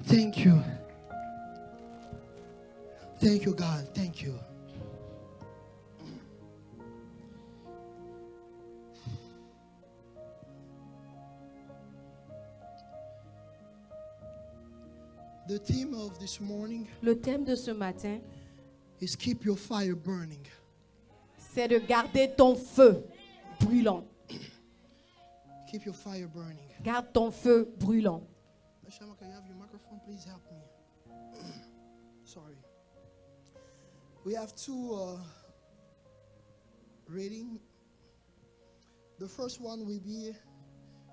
Thank you. Thank you, God. Thank you. The theme of this morning Le thème de ce matin, is keep your fire burning. c'est de garder ton feu brûlant. Keep your fire burning. Garde ton feu brûlant. Shamaka, you have your microphone? Please help me. Sorry. We have two reading. The first one will be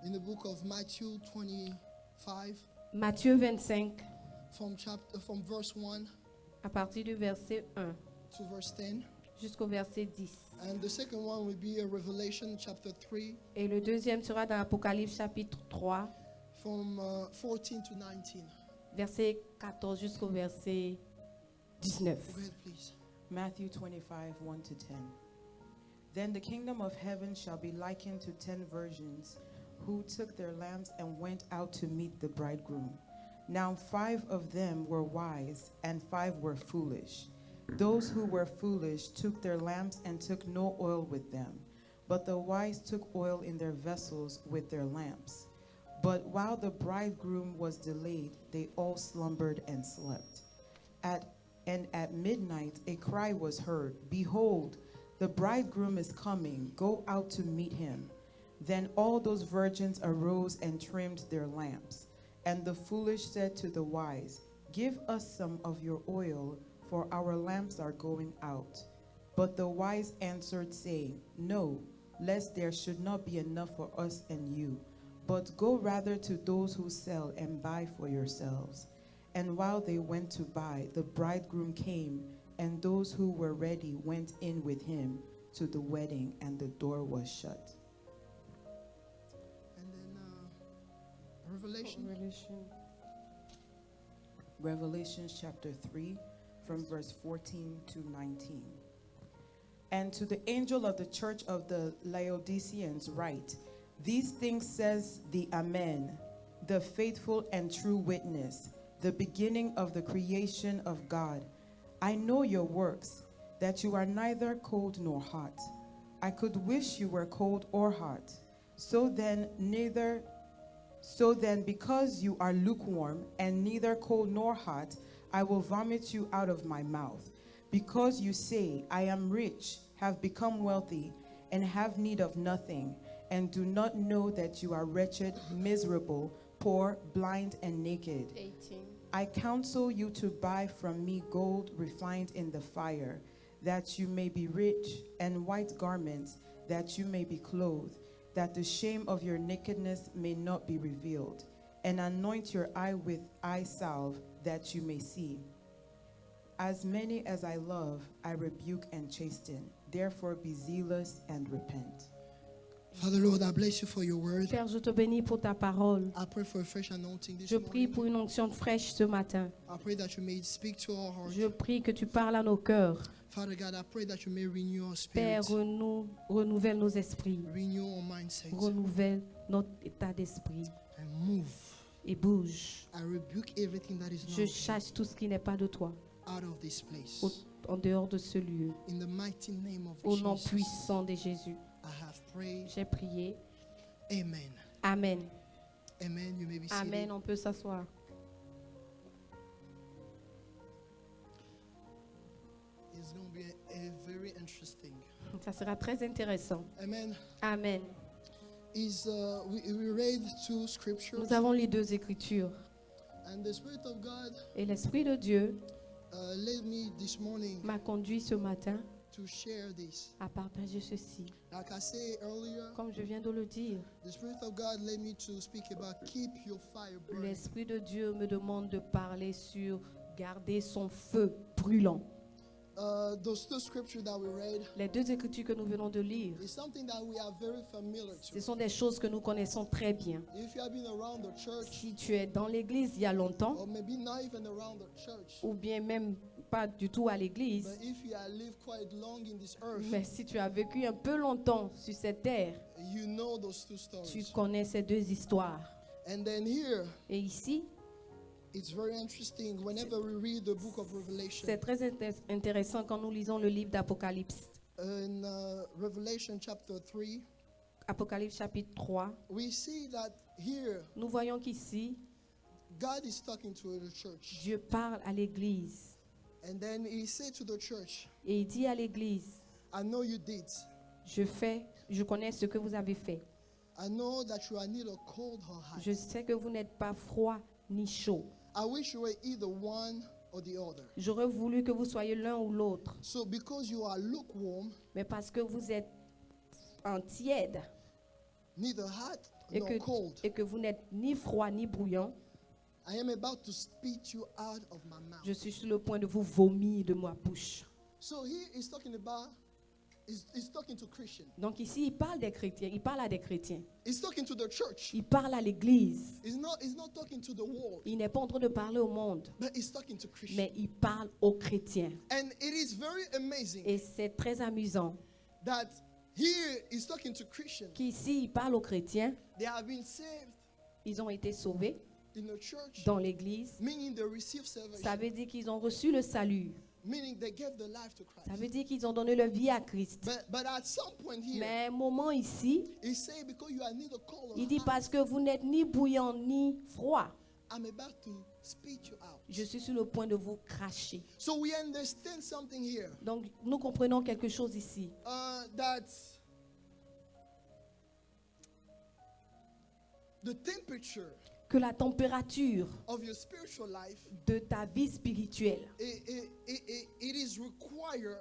in the book of Matthew 25 Matthieu 25, from verse 1 à partir du verset 1 to verse 10. jusqu'au verset 10. And the second one will be a Revelation chapter 3 Et le deuxième sera dans Apocalypse chapitre 3, from 14 to 19. verset 14 jusqu'au verset 19. Go ahead, please. Matthew 25, 1 to 10. Then the kingdom of heaven shall be likened to 10 virgins who took their lamps and went out to meet the bridegroom. Now 5 of them were wise, and 5 were foolish. Those who were foolish took their lamps and took no oil with them, but the wise took oil in their vessels with their lamps. But while the bridegroom was delayed, they all slumbered and slept. And at midnight a cry was heard, "Behold, the bridegroom is coming, go out to meet him." Then all those virgins arose and trimmed their lamps. And the foolish said to the wise, "Give us some of your oil, for our lamps are going out." But the wise answered, saying, "No, lest there should not be enough for us and you. But go rather to those who sell and buy for yourselves." And while they went to buy, the bridegroom came, and those who were ready went in with him to the wedding, and the door was shut. And then Revelation. Revelation chapter 3, from verse 14 to 19. And to the angel of the church of the Laodiceans write, "These things says the Amen, the faithful and true witness, the beginning of the creation of God. I know your works, that you are neither cold nor hot. I could wish you were cold or hot. So then, because you are lukewarm and neither cold nor hot, I will vomit you out of my mouth. Because you say, I am rich, have become wealthy, and have need of nothing, and do not know that you are wretched, miserable, poor, blind, and naked. 18. I counsel you to buy from me gold refined in the fire, that you may be rich, and white garments, that you may be clothed, that the shame of your nakedness may not be revealed, and anoint your eye with eye salve, that you may see. As many as I love, I rebuke and chasten. Therefore be zealous and repent." Father Lord, I bless you for your word. Père, je te bénis pour ta parole. I pray for a fresh anointing this Je prie morning. pour une onction fraîche ce matin. I pray that you may speak to our hearts. Je prie que tu parles à nos cœurs. Father God, I pray that you may renew our Père, spirit, renouvelle nos esprits. renew our mindset, Renouvelle notre état d'esprit. and move. Et bouge. I rebuke everything that is Je not chasse tout ce qui n'est pas de toi. out of this place. En dehors de ce lieu. In the mighty name of Au nom Jesus, puissant de Jésus. I have prayed. J'ai prié. Amen. Amen. Amen. You may be seated. Amen. On peut s'asseoir. It's going to be a very interesting. Ça sera très intéressant. Amen. Amen. We read two scriptures, Nous avons les deux écritures. and the Spirit of God Et l'Esprit de Dieu led me this morning m'a conduit ce matin to share this. à partager ceci. Like I said earlier, Comme je viens de le dire, the Spirit of God led me to speak about keep your fire burning. l'Esprit de Dieu me demande de parler sur garder son feu brûlant. Those two scriptures that we read Les deux écritures que nous venons de lire, is something that we are very familiar ce to. sont des choses que nous connaissons très bien. If you have been around the church, Si tu es dans l'église il y a longtemps, or maybe not even around the church, ou bien même pas du tout à l'église, but if you have lived quite long in this earth, mais si tu as vécu un peu longtemps sur cette terre, you know those two tu stories. connais ces deux histoires. And then here, Et ici, It's very interesting whenever we read the book of Revelation. C'est très intéressant quand nous lisons le livre d'Apocalypse. In Revelation chapter 3, Apocalypse chapitre 3. we see that here Nous voyons qu'ici, God is talking to the church. Dieu parle à l'église. And then he said to the church, Et il dit à l'église, I know you did. je connais ce que vous avez fait. I know that you are neither cold or hot. Je sais que vous n'êtes pas froid ni chaud. I wish you were either one or the other. J'aurais voulu que vous soyez l'un ou l'autre. So because you are lukewarm, Mais parce que vous êtes en tiède neither hot et nor que, cold, et que vous n'êtes ni froid ni bouillant, I am about to spit you out of my mouth. je suis sur le point de vous vomir de ma bouche. So here he's talking about, he's talking to Christians. Donc ici, il parle des chrétiens, il parle à des chrétiens. He's talking to the church. Il parle à l'église. He's not talking to the world, Il n'est pas en train de parler au monde, but he's talking to Christians. mais il parle aux chrétiens. And it is very amazing Et c'est très amusant that here he's talking to Christians. qu'ici, il parle aux chrétiens. They have been saved Ils ont été sauvés in the church, dans l'église. meaning they received salvation, Ça veut dire qu'ils ont reçu le salut. meaning they gave their life to Christ. Ça veut dire qu'ils ont donné leur vie à Christ. But at some point here, Mais à un moment ici, he said, because you are neither cold or il dit hot, parce que vous n'êtes ni bouillant ni froid, I'm about to spit you out. je suis sur le point de vous cracher. So we understand something here, Donc nous comprenons quelque chose ici. that the temperature Que la température of your spiritual life, de ta vie spirituelle it is required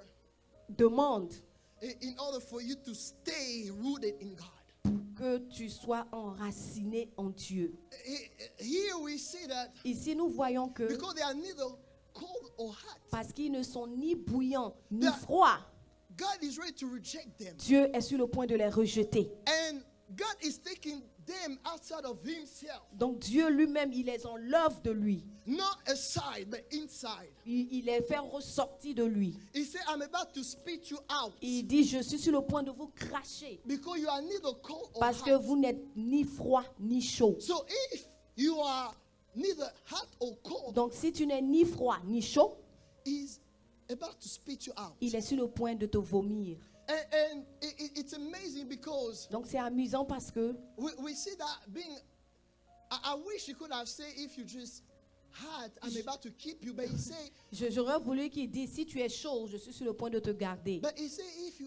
demande in order for you to stay rooted in God. que tu sois enraciné en Dieu. Here we see that Ici, nous voyons que because they are neither cold or hot, parce qu'ils ne sont ni bouillants ni Yeah. froids, God is ready to reject them. Dieu est sur le point de les rejeter. And God is taking them outside of himself. Donc Dieu lui-même, il les enlève de lui. Not aside, but inside. Il les fait ressortir de lui. He said, I'm about to spit you out. Il dit, je suis sur le point de vous cracher Because you are neither cold or parce que hot. vous n'êtes ni froid ni chaud. So if you are neither hot or cold, Donc si tu n'es ni froid ni chaud, he's about to spit you out. il est sur le point de te vomir. And it's amazing because Donc c'est amusant parce que we see that being, I wish he could have said, if you just hot, I'm about to keep you. But he said, j'aurais voulu qu'il dise, si tu es chaud, je suis sur le point de te garder. but he said, if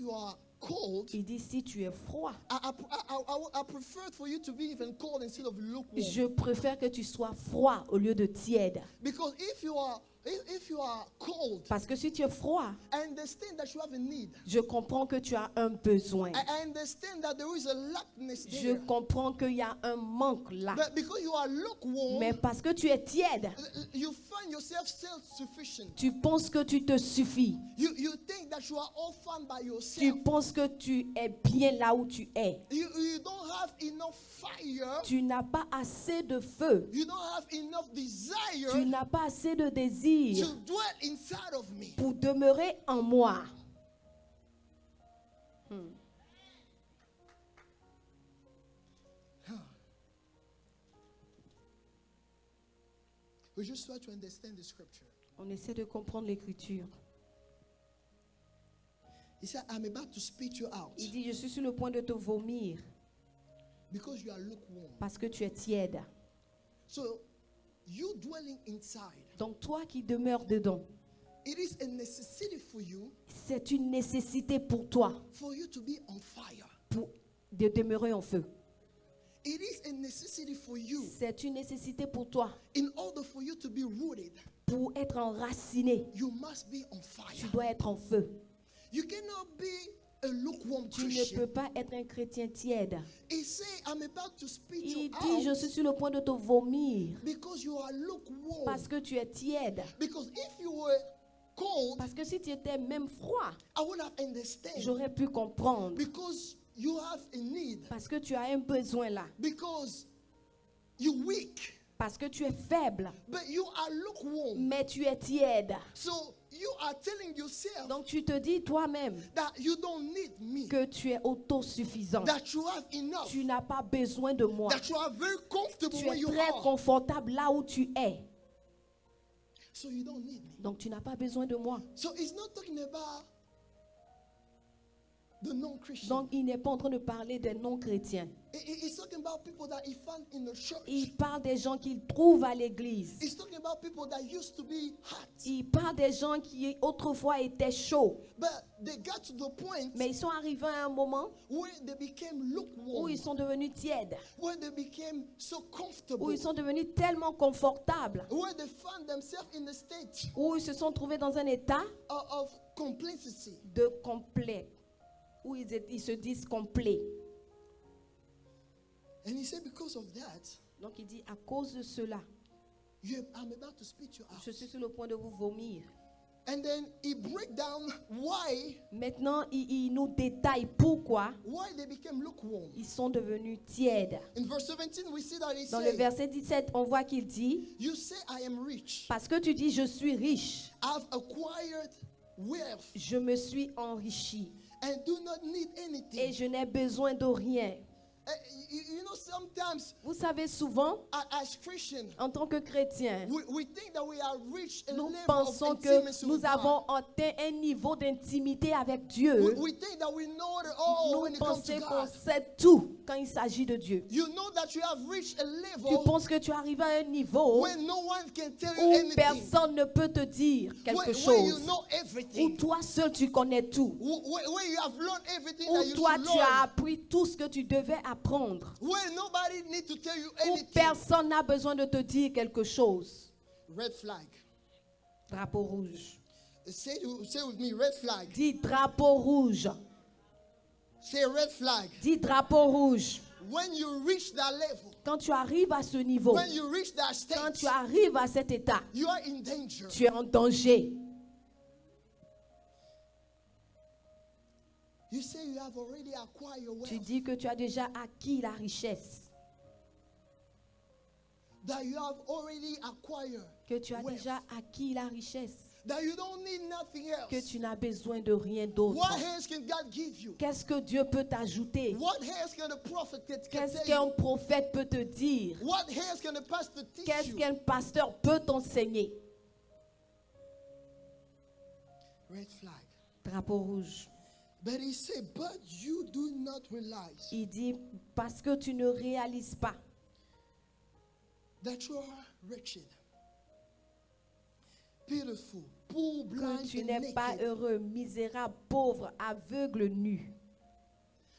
you are cold, Il dit, si tu es froid, I prefer for you to be even cold instead of lukewarm. je préfère que tu sois froid au lieu de tiède. Because if you are cold, Parce que si tu es froid, I understand that you have a need. je comprends que tu as un besoin. I understand that there is a lackness Je there. comprends qu'il y a un manque là. But because you are lukewarm, Mais parce que tu es tiède, you find yourself self-sufficient. tu penses que tu te suffis. You think that you are all fun by Tu yourself. penses que tu es bien là où tu es. You don't have enough fire. Tu n'as pas assez de feu. You don't have enough Tu desire n'as pas assez de désir to dwell inside of me. pour demeurer en moi. We just try to understand the scripture. On essaie de comprendre l'écriture. He said, I'm about to spit you out Il dit, je suis sur le point de te vomir because you are lukewarm. parce que tu es tiède. So, you dwelling inside, Donc toi qui demeures dedans, it is a necessity for you c'est une nécessité pour toi for you to be on fire. pour de demeurer en feu. It is a necessity for you C'est une nécessité pour toi in order for you to be rooted. pour être enraciné. You must be on Tu fire. dois être en feu. You cannot be a lukewarm Tu ne Christian. peux pas être un chrétien tiède. He said, I'm about to spit Il you dit, je out suis sur le point de te vomir because you are lukewarm. parce que tu es tiède. Because if you were cold, Parce que si tu étais même froid, I would have understood. j'aurais pu comprendre. Because you have a need. Parce que tu as un besoin là. Because you're weak. Parce que tu es faible. But you are lukewarm. Mais tu es tiède. So you are telling yourself Donc tu te dis toi-même that you don't need me, que tu es autosuffisant. that you have enough, Tu n'as pas besoin de moi. that you are very comfortable Tu where es you très are. confortable là où tu es. So you don't need me. Donc tu n'as pas besoin de moi. So it's not talking about the non-Christian. Donc il n'est pas en train de parler des non-chrétiens. It's talking about people that he found in the church. Il parle des gens qu'il trouve à l'église. It's talking about people that used to be hot, Il parle des gens qui autrefois étaient chauds. but they got to the point Mais ils sont arrivés à un moment where they became où lukewarm, ils sont devenus tièdes. where they became so comfortable, Où ils sont devenus tellement confortables. where they found themselves in the state Où ils se sont trouvés dans un état of complacency. de complet. Où ils se disent complets. And he said, because of that, Donc il dit, à cause de cela, I'm about to spit you je out. suis sur le point de vous vomir. And then he break down why Maintenant, il nous détaille pourquoi they became lukewarm. ils sont devenus tièdes. In verse 17, we see that he Dans le said, verset 17, on voit qu'il dit, you say I am rich. parce que tu dis, je suis riche, I've acquired wealth je me suis enrichi and do not need et anything. je n'ai besoin de rien. You know, sometimes Vous savez, souvent, as Christians, en tant que chrétiens, we think that we are rich a nous level of pensons que intimacy nous with God. avons atteint un niveau d'intimité avec Dieu. We think that we know it all when Nous it comes to pensons qu'on God. sait tout quand il s'agit de Dieu. You know that you have reached a Tu level penses que tu arrives à un niveau when no one can tell you où anything. personne ne peut te dire quelque Where you chose. know Où everything. toi seul tu connais tout. Where you have learned everything Où that you toi should tu as learn. appris tout ce que tu devais apprendre. Where nobody need to tell you Où anything. personne n'a besoin de te dire quelque chose. Red flag. Drapeau rouge. Say with me, red flag. Dis drapeau rouge. Say red flag. Dis drapeau rouge. When you reach that level, Quand tu arrives à ce niveau, when you reach that quand stage, tu arrives à cet état, you are in danger. tu es en danger. You say you have already acquired wealth. Tu dis que tu as déjà acquis la richesse. That you have already acquired. Que tu as wealth. déjà acquis la richesse. That you don't need nothing else. Que tu n'as besoin de rien d'autre. What else can God give you? Qu'est-ce que Dieu peut t'ajouter? What else can the prophet can Qu'est-ce tell qu'un you? prophète peut te dire? What else can the pastor teach Qu'est-ce you? qu'un pasteur peut t'enseigner? Red flag. Drapeau rouge. But he said, but you do not realize Il dit, parce que tu ne réalises pas that you are wretched, pitiful, poor, que blind, tu and n'es pas naked. heureux, misérable, pauvre, aveugle, nu.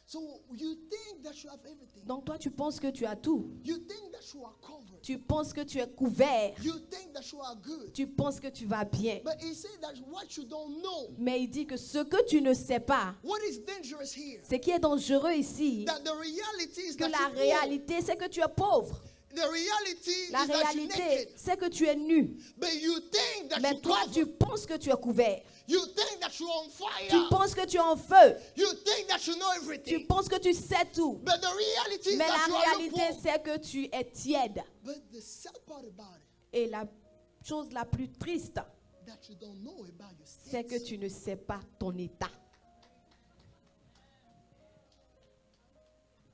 So you think that you have everything. Donc toi, tu penses que tu as tout. You think that you are covered. Tu penses que tu es couvert. You think that you are good. Tu penses que tu vas bien. But he said that what you don't know, Mais il dit que ce que tu ne sais pas, what is dangerous here, ce qui est dangereux ici, that the reality is que that la you're poor. réalité, c'est que tu es pauvre. The reality La is that you're réalité, naked. c'est que tu es nu. But you think that Mais you're toi, covered. tu penses que tu es couvert. You think that you're on fire. Tu penses que tu es en feu. You think that you know Tu everything. penses que tu sais tout. But the reality is Mais that la you are réalité, lukewarm. c'est que tu es tiède. But the sad part about it, Et la chose la plus triste, that you don't know about your c'est que state. tu ne sais pas ton état.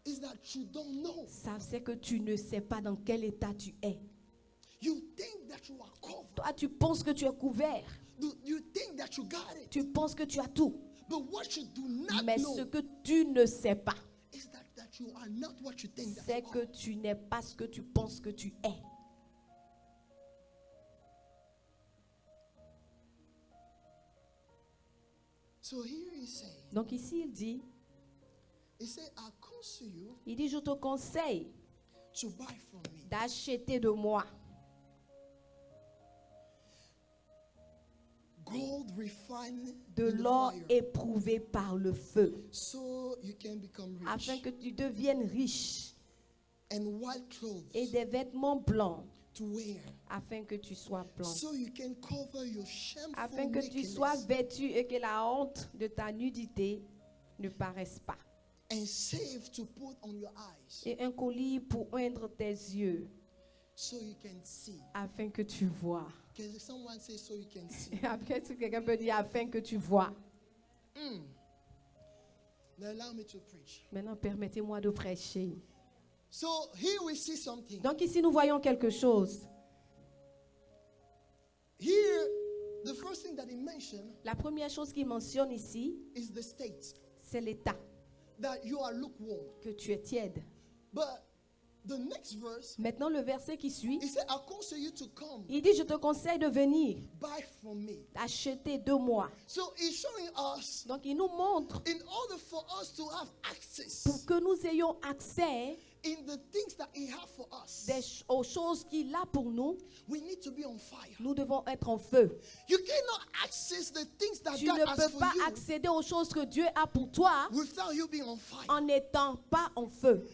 Is that you don't know. Ça, c'est que tu ne sais pas dans quel état tu es. You think that you are covered. Toi, tu penses que tu es couvert. You think that you got it. Tu penses que tu as tout. But what you do not Mais know ce que tu ne sais pas, is that you are not what you think that c'est you que are. tu n'es pas ce que tu penses que tu es. So here he's saying, Donc ici, he said, I counsel you il dit, je te conseille to buy from me d'acheter de moi gold refined de in the l'or fire, éprouvé par le feu, so you can become rich, afin que tu deviennes riche, and white clothes et des vêtements blancs, to wear, afin que tu sois blanc, so you can cover your shameful afin que tu sois nakedness, vêtu et que la honte de ta nudité ne paraisse pas, and save to put on your eyes, et un collier pour oindre tes yeux, so you can see. afin que tu vois. Can someone say so you can see? Après, si quelqu'un peut dire afin que tu vois. Now allow me to preach. Maintenant, permettez-moi de prêcher. So here we see something. Donc ici, nous voyons quelque chose. Here, the first thing that he mentioned La première chose qu'il mentionne ici, is the state c'est l'état, that you are lukewarm. que tu es tiède. But the next verse, Maintenant, le verset qui suit, he said, I counsel you to come il dit, je te conseille de venir buy from me. acheter de moi. So he's showing us, Donc, il nous montre in order for us to have access pour que nous ayons accès in the things that he has for us, aux choses qu'il a pour nous, we need to be on fire. nous devons être en feu. You cannot access the things that Tu God ne has peux for pas you accéder aux choses que Dieu a pour toi without you being on fire. en n'étant pas en feu.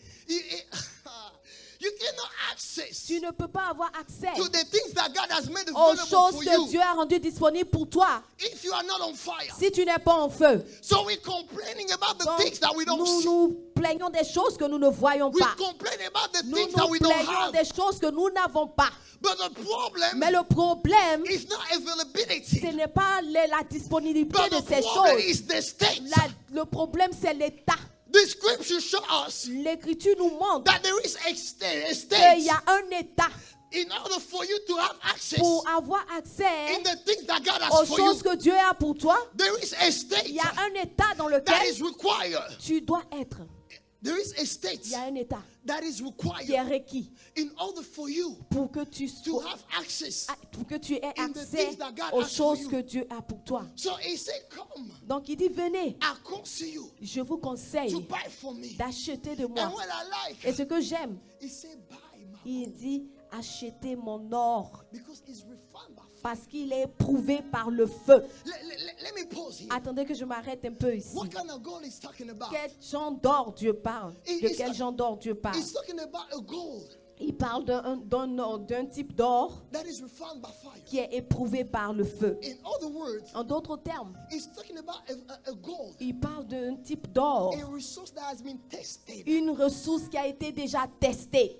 You cannot access Tu ne peux pas avoir accès to the things that God has made aux available choses for que you Dieu a rendues disponibles pour toi if you are not on fire. si tu n'es pas en feu. So we're complaining about the Donc, things that we don't nous see. nous plaignons des choses que nous ne voyons We pas. complain about the Nous things that nous we don't plaignons have. des choses que nous n'avons pas. But the problem Mais le problème, is not availability. ce n'est pas la disponibilité But de the ces problem choses. is the state. Le problème, c'est l'état. The scripture shows us L'Écriture nous montre that there is a qu'il state y a un état in order for you to have access pour avoir accès in the things that God aux has for you. choses que Dieu a pour toi. There is a state Il y a un état dans that lequel is required. tu dois être. There is a state Il y a un état that is qui est required requis in order for you pour que tu to have access. pour que tu aies in the accès things that God aux has for choses you. que Dieu a pour toi. So he said, come, Donc il dit, venez, I counsel you je vous to conseille buy from me. d'acheter de And moi. what I Et like, ce que j'aime, he said, buy my il gold. dit, achetez mon or Because it's refined by fire. parce qu'il est éprouvé par le feu. Let me pause here. Attendez que je m'arrête un peu ici. What kind of gold is talking about? Quel genre d'or Dieu parle? De quel genre d'or Dieu parle? He's talking about a gold Il parle d'un type d'or that is refined by fire. qui est éprouvé par le feu. In other words, En d'autres termes, he's talking about a gold, il parle d'un type d'or, a resource that has been tested. une ressource qui a été déjà testée.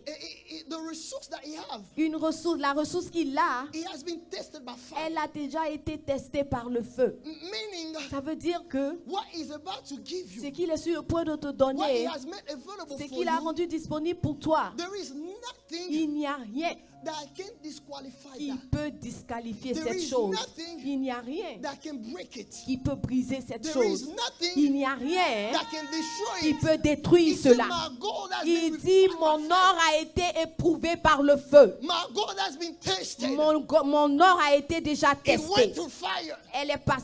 The resource that he have, Une ressource, la ressource qu'il a, it has been tested by fire. elle a déjà été testée par le feu. Meaning, Ça veut dire que what he's about to give ce you, qu'il est sur le point de te what he donner, has made available ce for qu'il a you, rendu disponible pour toi, there is nothing il n'y a rien that can disqualify qui that, peut disqualifier There cette is chose. nothing Il n'y a rien that can break it. qui peut briser cette There chose. is nothing Il n'y a rien that can destroy qui it. peut détruire He said, cela. my gold has been Il dit, refined mon by or fire. a été éprouvé par le feu. My gold has been tested. Mon or a été déjà It testé. went through fire.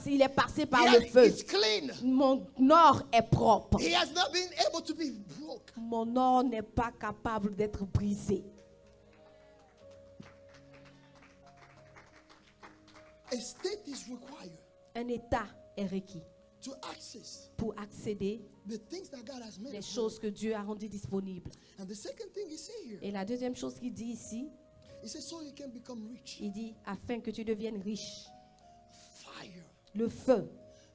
Il est passé par le feu. It's clean. Mon or est propre. He has not been able to be broke. Mon or n'est pas capable d'être brisé. A state is required Un état est requis to access pour accéder the things that God has made. les available. choses que Dieu a rendues disponibles. And the second thing he said here, Et la deuxième chose qu'il dit ici, he says, so you can become rich. il dit afin que tu deviennes riche. Fire. Le feu,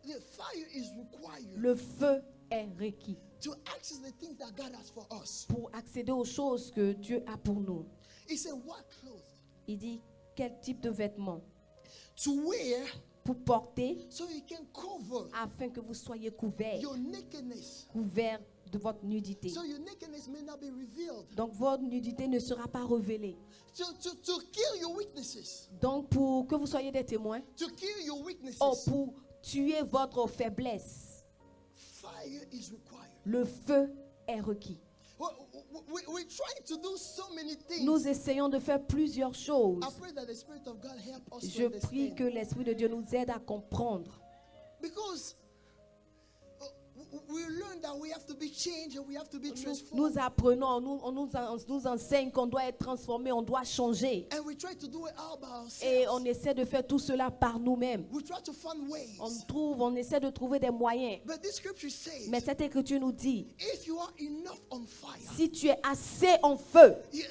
The fire is required le feu est requis to access the things that God has for us. pour accéder aux choses que Dieu a pour nous. He said, what clothes Il dit quel type de vêtements to wear pour porter so you can cover afin que vous soyez couverts, your nakedness. couverts de votre nudité. So your nakedness may not be revealed. Donc votre nudité ne sera pas révélée. To kill your weaknesses. Donc pour que vous soyez des témoins, To kill your weaknesses. pour tuer votre faiblesse, Fire is required. le feu est requis. We're trying to do so many things. Nous essayons de faire plusieurs choses. I pray that the Spirit of God help us to Je prie understand. que l'Esprit de Dieu nous aide à comprendre. Because we learn that we have to be changed and we have to be Nous transformed. apprenons, on nous enseigne qu'on doit être transformé, on doit changer. And we try to do it all by Et on ourselves. essaie de faire tout cela par nous-mêmes. We try to find ways. On essaie de trouver des moyens. But this scripture says, Mais cette écriture nous dit, if you are enough on fire, si tu es assez en feu, I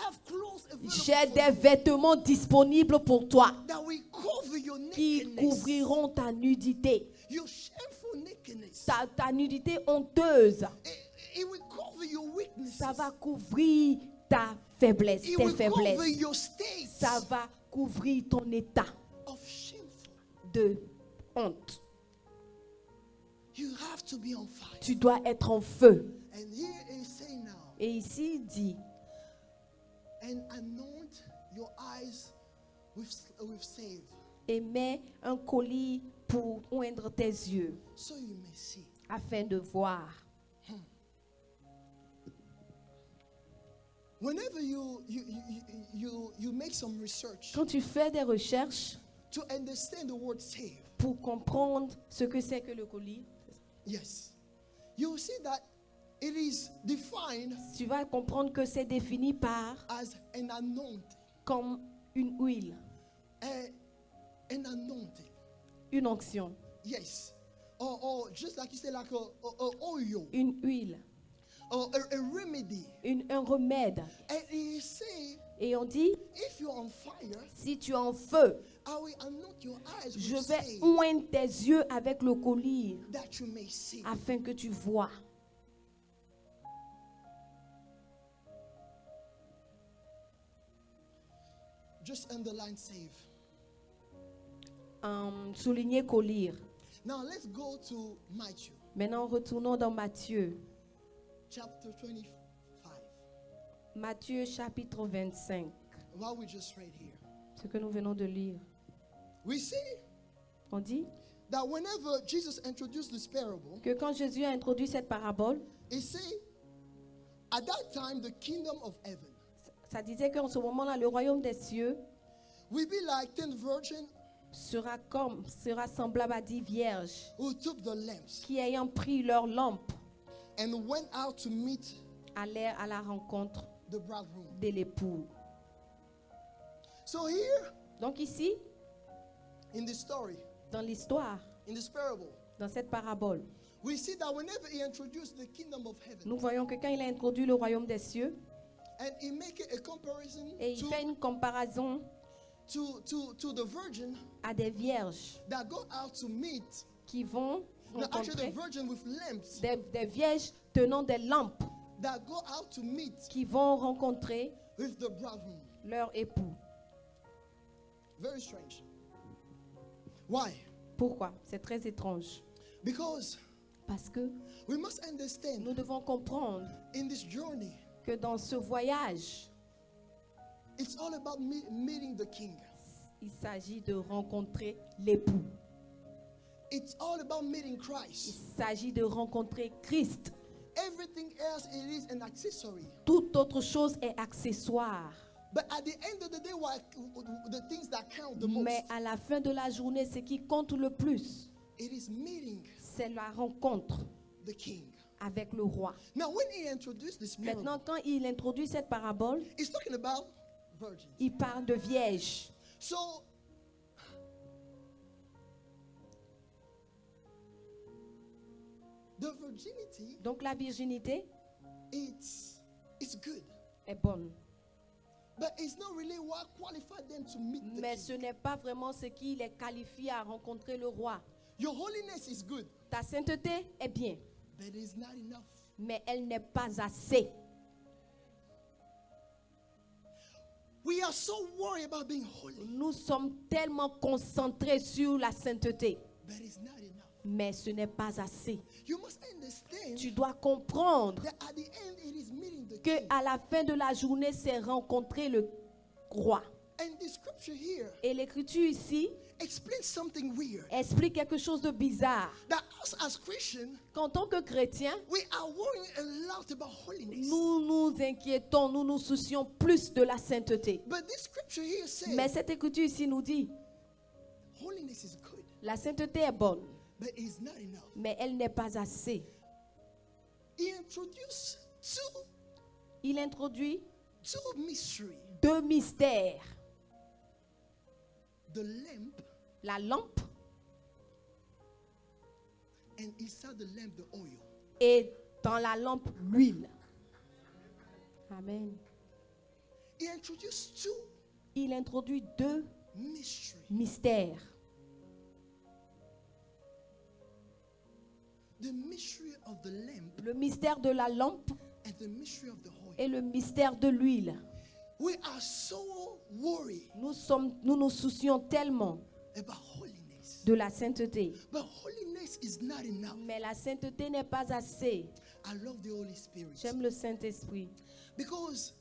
have clothes j'ai available des for you vêtements disponibles pour toi that will cover your qui nakedness, couvriront ta nudité. your shameful nakedness. Ta nudité honteuse. It will cover your weaknesses. Ça va couvrir ta faiblesse, It tes will cover faiblesses. your state Ça va couvrir ton état of shameful. de honte. You have to be on fire. Tu dois être en feu. And here is saying now, Et ici, il dit, and anoint your eyes with save, et mets un colis pour oindre tes yeux, so you may see. afin de voir. Whenever you make some research Quand tu fais des recherches to understand the word save, pour comprendre ce que c'est que le colis, yes, you will see that it is defined tu vas comprendre que c'est défini par as an anointing. comme une huile, An anointing. une onction, Yes. Or just like you say, like a oil, une huile, or a remedy. un remède. And he say, Et on dit, if you're on fire, si tu es en feu, I will anoint your eyes je with vais save, oindre tes yeux avec le colis that you may see. afin que tu vois. Just underline save. Souligner colis. Now let's go to Matthew Maintenant, retournons dans Matthieu. chapter 25. Matthieu chapitre 25. What we just read here. Ce que nous venons de lire. We see On dit that whenever Jesus introduced this parable, que quand Jésus a introduit cette parabole, he say, at that time the kingdom of heaven ça disait qu'en ce moment-là, le royaume des cieux will be like 10 virgins sera semblable à 10 vierges who took the lamps qui, ayant pris leur lampe, and went out to meet allèrent à la rencontre the bridegroom. de l'époux. So here Donc ici, in this story, dans l'histoire, in this parable, dans cette parabole, we see that whenever he introduced the kingdom of heaven, nous voyons que quand il a introduit le royaume des cieux, and he make a comparison et il fait une comparaison to the virgin à des vierges that go out to meet, qui vont actually the rencontrer, virgin with lamps des vierges tenant des lampes that go out to meet qui vont rencontrer with the bridegroom. leur époux. Very strange. Why? Pourquoi? C'est très étrange. Because Parce que we must understand nous devons comprendre in this journey, que dans ce voyage, it's all about meeting the king. il s'agit de rencontrer l'époux. It's all about meeting Il Christ. s'agit de rencontrer Christ. Everything else, it is an accessory. Toute autre chose est accessoire. But at the end of the day, what the things that count the most, Mais à la fin de la journée, ce qui compte le plus, it is meeting c'est la rencontre the king. avec le roi. Now, when he introduced this parable, Maintenant, quand il introduit cette parabole, he's talking about virgins. il parle de vierges. So, the virginity, Donc la virginité it's good. est bonne. But it's not really what qualified them to meet the Mais king. ce n'est pas vraiment ce qui les qualifie à rencontrer le roi. Your holiness is good, Ta sainteté est bien, but it's not enough. mais elle n'est pas assez. We are so worried about being holy, Nous sommes tellement concentrés sur la sainteté, but it's not enough. mais ce n'est pas assez. You must understand Tu dois comprendre that at the end it is meeting the que king. à la fin de la journée, c'est rencontrer le roi. And the scripture here Et l'écriture ici explains something weird. explique quelque chose de bizarre. That us as Christians, Qu'en tant que chrétiens, we are worrying a lot about holiness. nous nous inquiétons, nous nous soucions plus de la sainteté. But this scripture here Mais says cette écriture ici nous dit, holiness is good, la sainteté est bonne, but it's not enough. mais elle n'est pas assez. He introduced Il introduit two mysteries. 2 mystères. The lamp, La lampe and inside the lamp, the oil. et dans la lampe, l'huile. Amen. He introduced two Il introduit 2 mysteries. mystères. The mystery of the lamp Le mystère de la lampe and the mystery of the oil. Et le mystère de l'huile. We are so worried Nous nous soucions tellement about holiness. de la sainteté. But holiness is not enough. Mais la sainteté n'est pas assez. I love the Holy Spirit. J'aime le Saint-Esprit. Because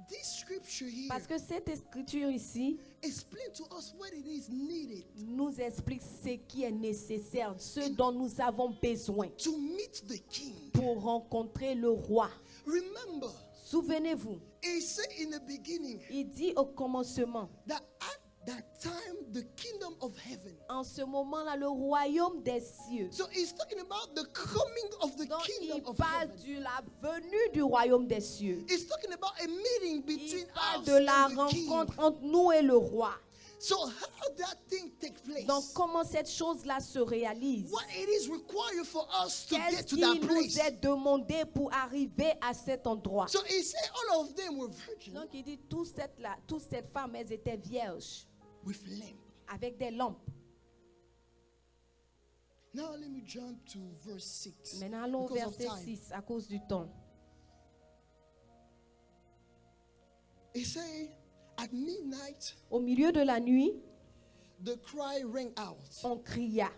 this scripture here Parce que cette écriture ici explains to us what it is needed nous explique ce qui est nécessaire, ce dont nous avons besoin to meet the king. pour rencontrer le roi. Remember, Souvenez-vous, it said in the beginning il dit au commencement, that at that time the kingdom of heaven. en ce moment-là, le royaume des cieux. So he's talking about the coming of the Donc, kingdom il of parle heaven. de la venue du royaume des cieux. He's talking about a meeting Il between parle us de la and the king. rencontre entre nous et le roi. So how that thing takes place? Donc, comment cette chose-là se réalise? What it is required for us to Qu'est-ce get to qui that nous place? est demandé pour arriver à cet endroit? So he said all of them were virgins Donc, il dit, toutes cette femme, elles étaient vierges, with lamp. avec des lampes. Now let me jump to verse 6. Maintenant, allons au because of verset time. 6, à cause du temps. He said, at midnight, Au milieu de la nuit, the cry rang out. on cria,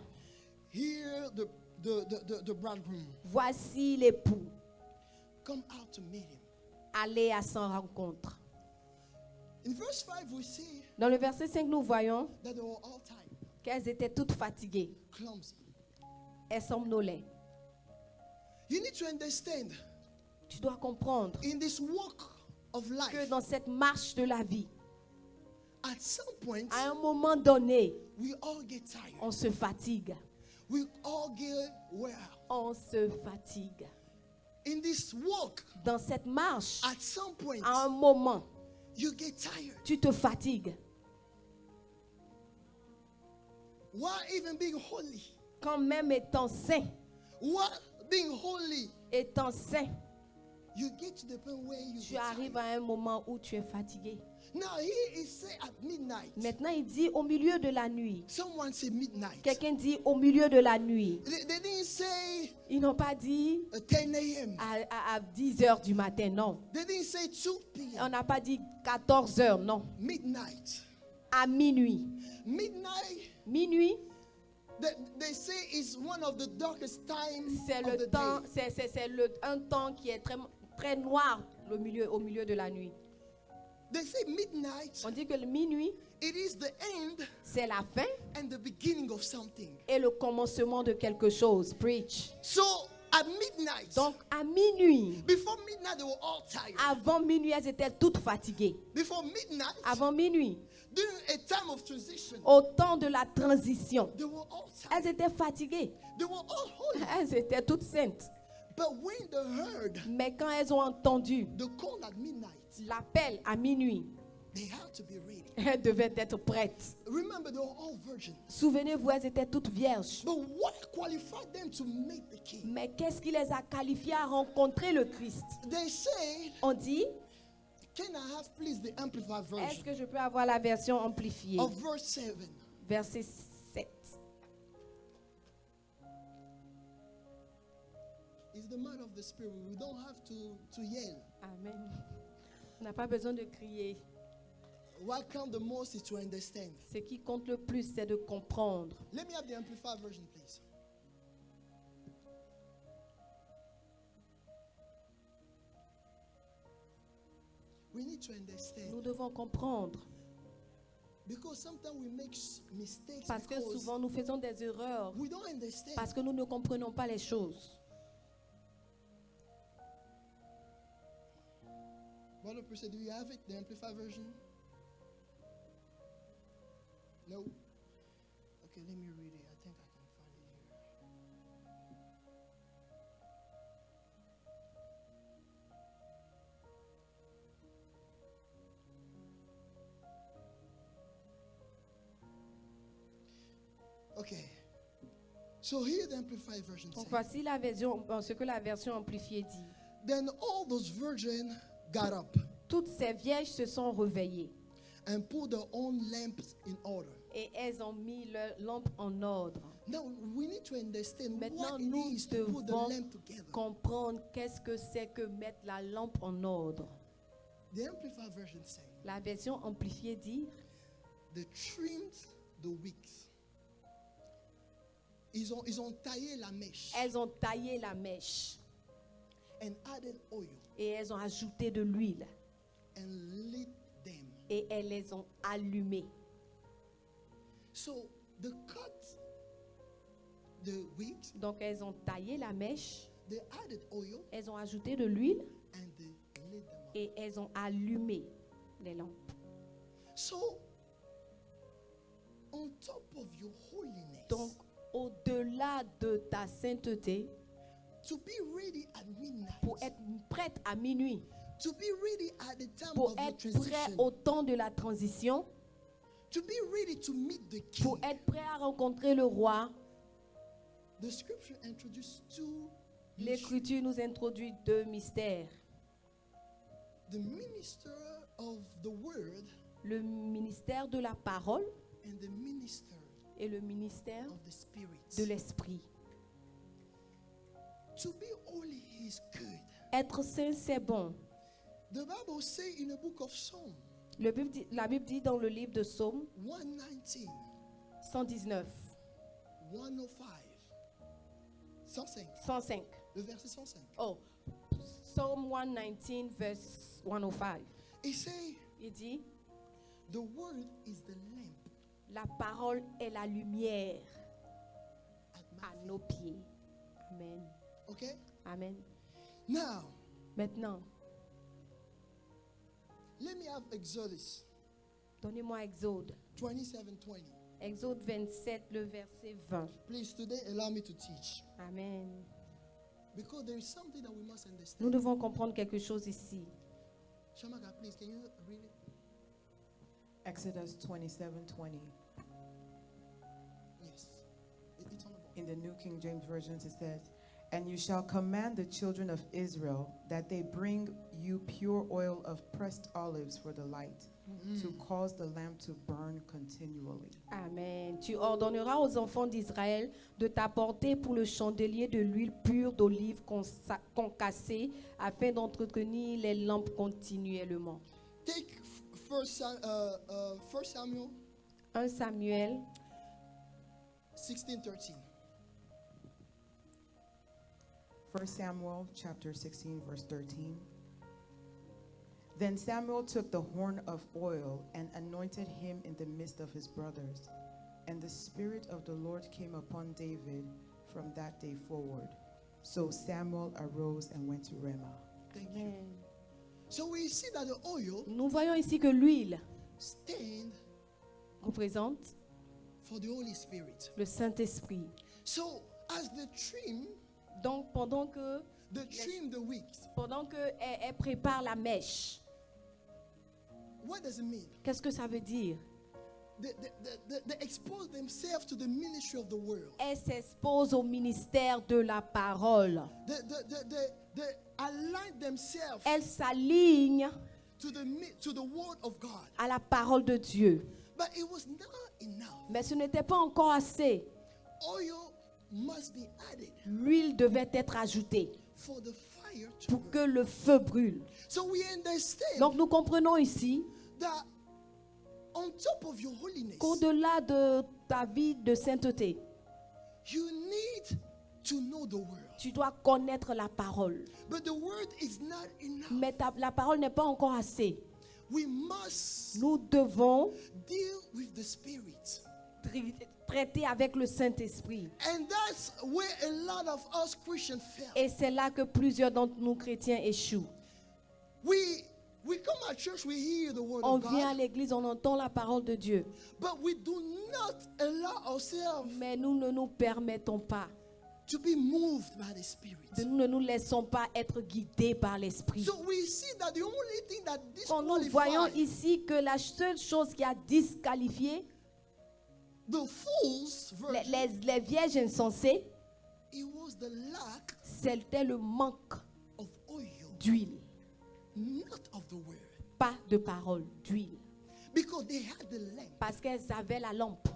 Hear the bridegroom. voici l'époux, Come out to meet him. allez à sa rencontre. In verse 5, we see Dans le verset 5, nous voyons that they were all tired, qu'elles étaient toutes fatiguées. clumsy. Elles somnolaient. You need to understand, Tu dois comprendre in this walk of que life, dans cette marche de la vie, at some point, à un moment donné, we all get tired. on se fatigue. We all get wear out. On se fatigue. In this walk, Dans cette marche, at some point, à un moment, you get tired. tu te fatigues. While even being holy, Quand même étant saint, while being holy, étant saint, you get to the point where you tu get arrives tired. à un moment où tu es fatigué. Now here it say at midnight. Maintenant, il dit au milieu de la nuit. Someone say midnight. Quelqu'un dit au milieu de la nuit. They didn't say Ils n'ont pas dit 10 a.m. à 10 heures du matin, non. They didn't say 2 p.m. On n'a pas dit 14 heures, non. Midnight. À minuit. Midnight, Minuit, they say, is one of the darkest times c'est of le the temps, day. un temps qui est très, très noir au milieu de la nuit. They say midnight, On dit que le minuit, it is the end c'est la fin and the beginning of something. et le commencement de quelque chose. Preach. So at midnight, Donc, à minuit, before midnight, they were all tired. avant minuit, elles étaient toutes fatiguées. Before midnight, Avant minuit, during a time of transition, au temps de la transition, they were all elles tired. étaient fatiguées. They were all holy. Elles étaient toutes saintes. But when they heard Mais quand elles ont entendu the call at midnight, l'appel à minuit, they had to be ready. elles devaient être prêtes. Remember, they were all virgins. Souvenez-vous, elles étaient toutes vierges. But what qualified them to meet the king? Mais qu'est-ce qui les a qualifiées à rencontrer le Christ? They said, On dit, can I have please the amplified est-ce version que je peux avoir la version amplifiée? of verse 7? Verset 7. It's the man of the spirit. We don't have to yell. Amen. On n'a pas besoin de crier. What counts the most is to understand. Ce qui compte le plus, c'est de comprendre. Let me have the amplified version, please. We need to understand. Nous devons comprendre. Because sometimes we make mistakes Parce que because souvent, nous faisons des erreurs. we don't understand. Parce que nous ne comprenons pas les choses. Brother Percy, do you have it, the amplified version? No? Okay, let me read it. I think I can find it here. Okay. So here the amplified version Donc says, voici la version, ce que la version amplifiée dit. then all those virgins got up Toutes ces vierges se sont réveillées and put their own lamps in order. Et elles ont mis leur lampe en ordre. Now we need to understand Maintenant, what it nous is to put the devons lamp together. comprendre qu'est-ce que c'est que mettre la lampe en ordre. The Amplified version says, La version amplifiée dit, they trimmed the wicks. Ils ont taillé la mèche elles ont taillé la mèche and added oil et elles ont ajouté de l'huile and lit them. et elles les ont allumées. So they cut the wicks, Donc elles ont taillé la mèche, they added oil, elles ont ajouté de l'huile and they lit them up. et elles ont allumé les lampes. So, on top of your holiness, Donc au-delà de ta sainteté, to be ready at midnight, pour être prête à minuit, to be ready at the time pour of your être prêt transition, au temps de la transition, to be ready to meet the king. pour être prêt à rencontrer le roi, The scripture introduced two mysteries. l'Écriture nous introduit deux mystères. The minister of the word Le ministère de la parole and the minister et le ministère of the spirit. de l'esprit. To be holy is good. Être saint, c'est bon. The Bible says in the book of Psalm La Bible dit dans le livre de Psaume 119, 119, 105, 105, 105. le verset 105. Oh, Psalm 119, verse 105. It says, Il dit, the word is the lamp la parole est la lumière at my à feet. nos pieds. Amen. Okay? Amen. Now, Maintenant, let me have Exodus donnez-moi Exode. 27:20. Exode 27, le verset 20. Please, today, allow me to teach. Amen. Because there is something that we must understand. Nous devons comprendre quelque chose ici. Shamaka, please, can you read it? Exodus 27:20. Yes. It's on the board. In the New King James Version, it says, "And you shall command the children of Israel that they bring you pure oil of pressed olives for the light, to cause the lamp to burn continually." Amen. Tu ordonneras aux enfants d'Israël de t'apporter pour le chandelier de l'huile pure d'olive concassée afin d'entretenir les lampes continuellement. Take 1 Samuel 1 Samuel 16:13. 1 Samuel chapter 16, verse 13. Then Samuel took the horn of oil and anointed him in the midst of his brothers. And the Spirit of the Lord came upon David from that day forward. So Samuel arose and went to Ramah. Thank you. So we see that the oil Nous voyons ici que l'huile stand représente for the Holy Spirit. le Saint-Esprit. So as the trim, Donc pendant que elle prépare la mèche, what does it mean? qu'est-ce que ça veut dire? They expose themselves to the ministry of the world. Elle s'expose au ministère de la parole. They align themselves Elle s'aligne to the word of God. à la parole de Dieu. But it was not enough. Mais ce n'était pas encore assez. Oil must be added L'huile devait être ajoutée for the fire to pour burn. que le feu brûle. So we understand Donc nous comprenons ici that on top of your holiness, qu'au-delà de ta vie de sainteté, you need to know the word. tu dois connaître la parole. But the word is not enough. Mais la parole n'est pas encore assez. We must Nous devons deal with the spirit. traiter avec le Saint-Esprit. And that's where a lot of us Christians fail. Et c'est là que plusieurs d'entre nous chrétiens échouent. We come at church, we hear the word On of vient à God, l'église, on entend la parole de Dieu. but we do not allow ourselves Mais nous ne nous permettons pas, to be moved by the spirit. nous ne nous laissons pas être guidés par l'Esprit. So we see that the only thing that Quand nous voyons disqualifies ici que la seule chose qui a disqualifié the fool's virgin, les vierges insensées, it was the lack c'était le manque of oil, d'huile. not of the word. Pas de parole, d'huile. Because they had the lamp, parce qu'elles avaient la lampe,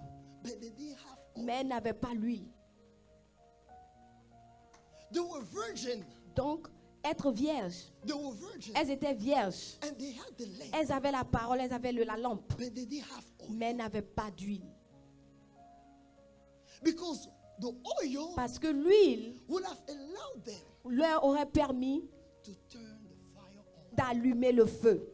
but they didn't have oil. mais elles n'avaient pas l'huile. They were virgin. Donc, être vierge, They were virgin. elles étaient vierges. And they had the lamp, Elles avaient la parole, elles avaient la lampe, but they didn't have oil. mais elles n'avaient pas d'huile. Because the oil Parce que l'huile would have allowed them leur aurait permis to turn the fire on. d'allumer le feu.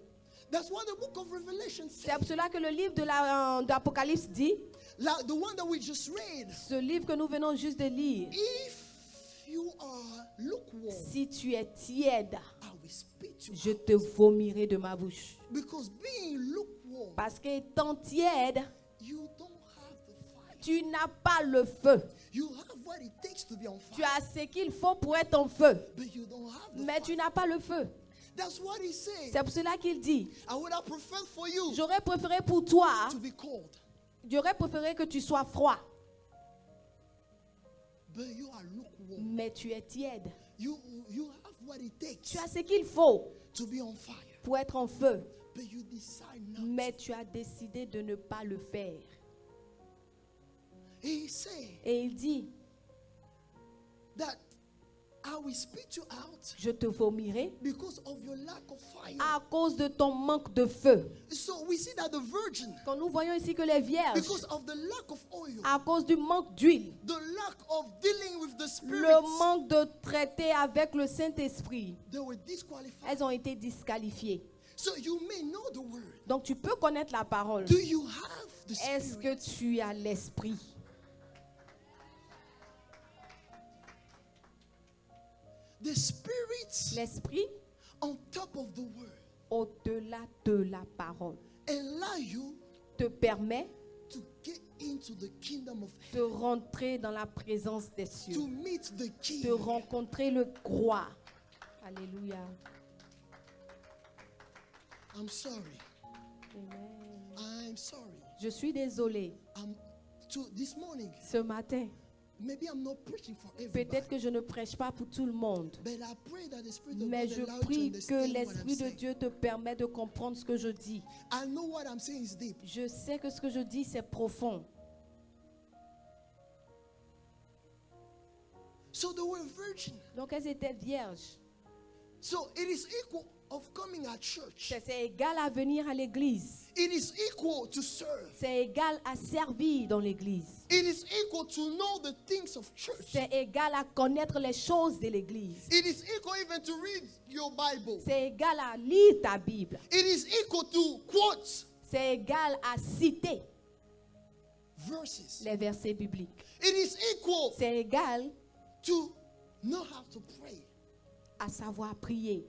That's what the book of Revelation C'est says. pour cela que le livre de l'Apocalypse dit, Like the one that we just read. ce livre que nous venons juste de lire, If you are lukewarm, si tu es tiède, I will spit you je out. te vomirai de ma bouche. Because being lukewarm, Parce qu'étant tiède, you don't have the fire. tu n'as pas le feu. You have what it takes to be on Tu fire, as ce qu'il faut pour être en feu, but you don't have the mais fire. tu n'as pas le feu. That's what he said. C'est pour cela qu'il dit, I would have preferred for you j'aurais préféré pour toi, to be cold, j'aurais préféré que tu sois froid, but you are lukewarm. mais tu es tiède. You have what it takes Tu as ce qu'il faut to be on fire, pour être en feu, but you decide not. mais tu as décidé de ne pas le faire. He said Et il dit, that I will spit you out je te vomirai because of your lack of fire. à cause de ton manque de feu. So we see that the virgin, Quand nous voyons ici que les vierges, because of the lack of oil, à cause du manque d'huile, the lack of dealing with the spirits, le manque de traiter avec le Saint-Esprit, they were disqualified. elles ont été disqualifiées. So you may know the word. Donc tu peux connaître la parole. Do you have the Est-ce que spirit? tu as l'esprit? The spirit L'esprit on top of the word au-delà de la parole allow you te permet to get into the kingdom of de heaven, rentrer dans la présence des to cieux, meet the king. de rencontrer le roi. Alléluia. I'm sorry. Amen. I'm sorry. Je suis désolée. This morning, Ce matin, maybe I'm not preaching for everybody, peut-être que je ne prêche pas pour tout le monde, but I pray that the Spirit of mais God je allow you to prie que understand what I'm l'Esprit de saying. Dieu te permet de comprendre ce que je dis. I know what I'm saying is deep. Je sais que ce que je dis, c'est profond. So they were virgin. Donc elles étaient vierges. So it is equal of coming at church. C'est égal à venir à l'église. It is equal to serve. C'est égal à servir dans l'église. It is equal to know the things of church. C'est égal à connaître les choses de l'église. It is equal even to read your Bible. C'est égal à lire ta Bible. It is equal to quote C'est égal à citer verses. les versets bibliques. It is equal C'est égal to know how to pray. à savoir prier.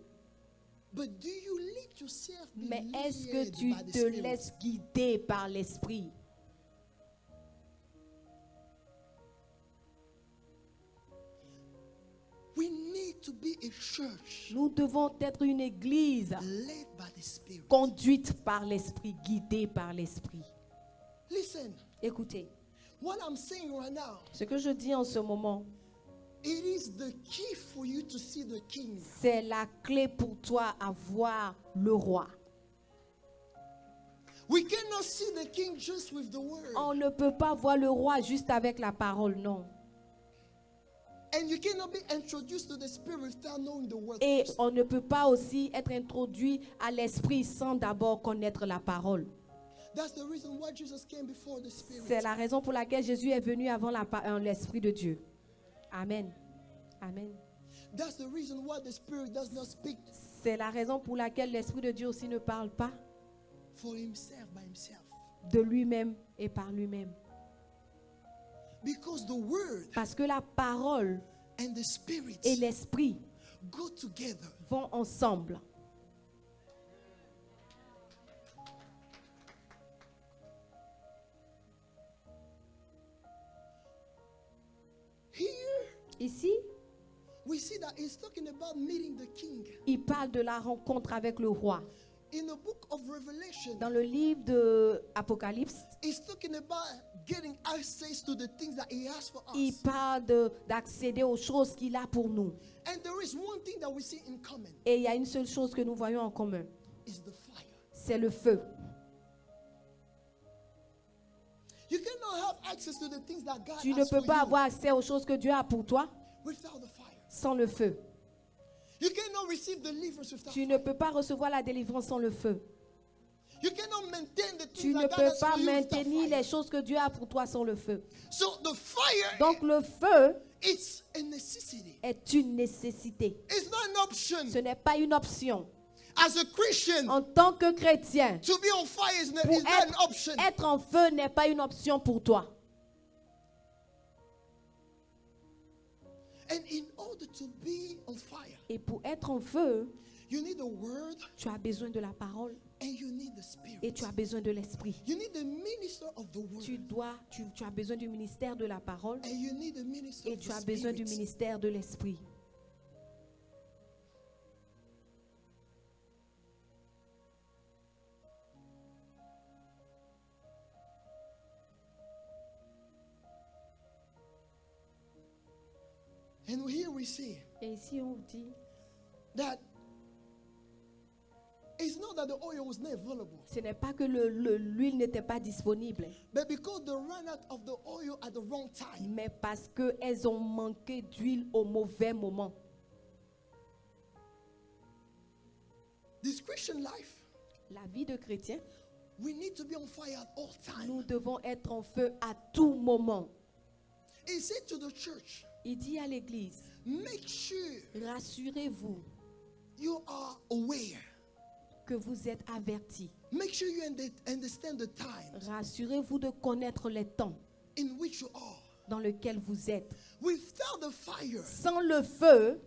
But do you let yourself be Mais est-ce que led tu by the te Spirit? laisses guider par l'Esprit? We need to be a church Nous devons être une église led by the Spirit. conduite par l'Esprit, guidée par l'Esprit. Listen, Écoutez, what I'm saying right now, ce que je dis en ce moment, it is the key for you to see the king. c'est la clé pour toi à voir le roi. We cannot see the king just with the word. On ne peut pas voir le roi juste avec la parole, non. And you cannot be introduced to the Spirit without knowing the word. Et first. on ne peut pas aussi être introduit à l'Esprit sans d'abord connaître la parole. That's the reason why Jesus came before the Spirit. C'est la raison pour laquelle Jésus est venu avant l'Esprit de Dieu. Amen. Amen. That's the reason why the Spirit does not speak C'est la raison pour laquelle l'Esprit de Dieu aussi ne parle pas for himself by himself. de lui-même et par lui-même. Because the word Parce que la parole and the Spirit et l'Esprit go together. vont ensemble. Here Ici, we see that he's talking about meeting the king. il parle de la rencontre avec le roi. In the book of Revelation, Dans le livre de Apocalypse, he's talking about getting access to the things that he has for il us. parle d'accéder aux choses qu'il a pour nous. And there is one thing that we see in common, Et il y a une seule chose que nous voyons en commun, is the fire. c'est le feu. access to the things that God Tu ne has peux for pas you avoir accès aux choses que Dieu a pour toi without the fire. sans le feu. You cannot receive deliverance without Tu fire. ne peux pas recevoir la délivrance sans le feu. You cannot maintain the Tu things ne that God peux has pas for you without maintenir les fire. choses que Dieu a pour toi sans le feu. So the fire, Donc le feu it's a necessity. est une nécessité. It's not an option. Ce n'est pas une option. As a Christian, En tant que chrétien, to be on fire is not pour an option. être en feu n'est pas une option pour toi. And in order to be on fire, Et pour être en feu, you need the word tu as besoin de la parole and you need the spirit. et tu as besoin de l'esprit. You need the minister of the word Tu as besoin du ministère de la parole and you need the minister et of tu the as besoin du spirit. ministère de l'esprit. And here we see Et ici on dit, that it's not that the oil was not available, ce n'est pas que l'huile n'était pas disponible, but because they ran out of the oil at the wrong time. mais parce qu'elles ont manqué d'huile au mauvais moment. This Christian life, La vie de chrétien, we need to be on fire at all nous times. devons être en feu à tout moment. He said to the church, Il dit à l'église, make sure rassurez-vous you are aware. que vous êtes avertis. Make sure you understand the times Rassurez-vous de connaître les temps in which you are. dans lesquels vous êtes. Without the fire, Sans le feu,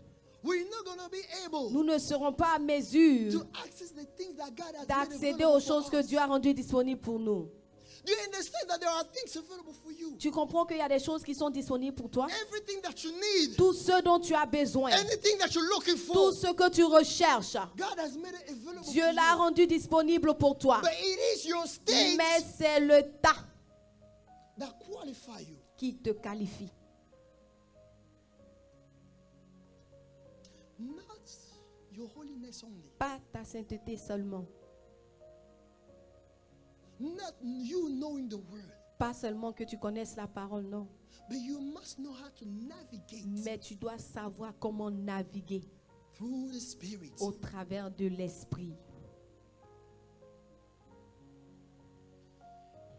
we're not going to be able nous ne serons pas à mesure to access the things that God has made d'accéder available aux for choses que us. Dieu a rendues disponibles pour nous. Do you understand that there are things available for you? Tu comprends qu'il y a des choses qui sont disponibles pour toi? Everything that you need, Tout ce dont tu as besoin, anything that you're looking for, tout ce que tu recherches, God has made it available Dieu for l'a you. rendu disponible pour toi. But it is your state Mais c'est le tas that qualify you. qui te qualifie. Not your holiness only. Pas ta sainteté seulement. Not you knowing the word. Pas seulement que tu connaisses la parole, non. But you must know how to navigate Mais tu dois savoir comment naviguer through the Spirit. au travers de l'esprit.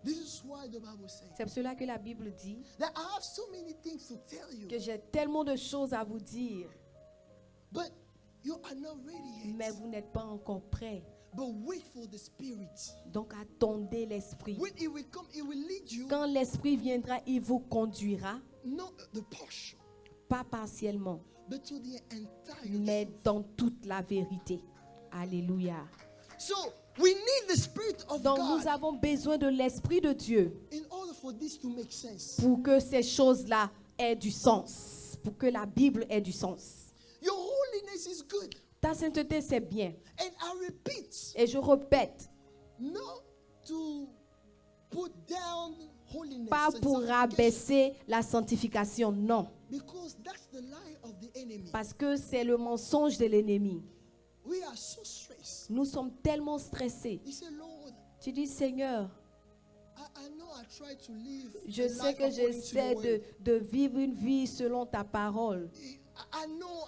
This is why the Bible says C'est pour cela que la Bible dit that I have so many things to tell you, que j'ai tellement de choses à vous dire, but you are not ready mais yet. vous n'êtes pas encore prêts. But wait for the Spirit. Donc attendez l'esprit. When it will come, it will lead you, Quand l'esprit viendra, il vous conduira, not the partial, pas partiellement, but to the entire mais truth. dans toute la vérité. Alléluia. So we need the Spirit of Donc God nous avons besoin de l'esprit de Dieu in order for this to make sense. pour que ces choses-là aient du sens, pour que la Bible ait du sens. Your holiness is good. Ta sainteté, c'est bien. And I repeat, Et je répète, not to put down holiness pas and pour sanctification, rabaisser la sanctification, non. because that's the lie of the enemy. Parce que c'est le mensonge de l'ennemi. We are so stressed. Nous sommes tellement stressés. You say, Lord, Tu dis, Seigneur, I know I try to live je a sais life que according to your j'essaie word. de vivre une vie selon ta parole. I know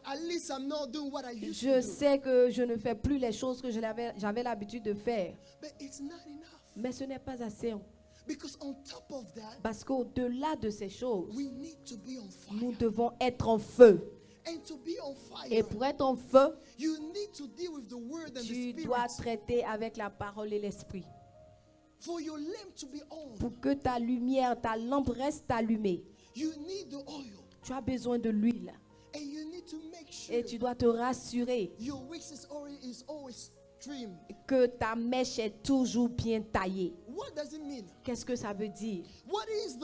at least I'm not doing what I used Je to do. sais que je ne fais plus les choses que j'avais l'habitude de faire. But it's not enough. Mais ce n'est pas assez. Because on top of that, Parce qu'au-delà de ces choses, we need to be on fire. nous devons être en feu. And to be on Et fire, pour être en feu, you need to deal with the word and tu the dois spirit. traiter avec la parole et l'esprit. For your lamp to be on, Pour que ta lumière, ta lampe reste allumée, you need the oil. tu as besoin de l'huile. And you need to make sure Et tu dois te rassurer your wick is always trimmed. que ta mèche est toujours bien taillée. What does it mean? Qu'est-ce que ça veut dire? What is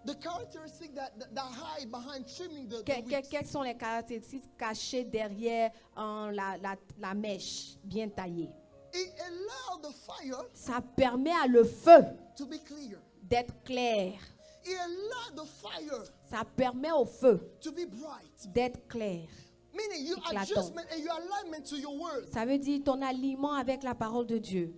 the characteristic that hide behind trimming the wicks? Quelles sont les caractéristiques cachées derrière la mèche bien taillée? It allows the fire Ça permet à le feu to be clear. d'être clair. It allows the fire Ça permet au feu to be bright. d'être clair. Meaning your Éclatant. adjustment and your alignment to your word. Ça veut dire ton aliment avec la parole de Dieu.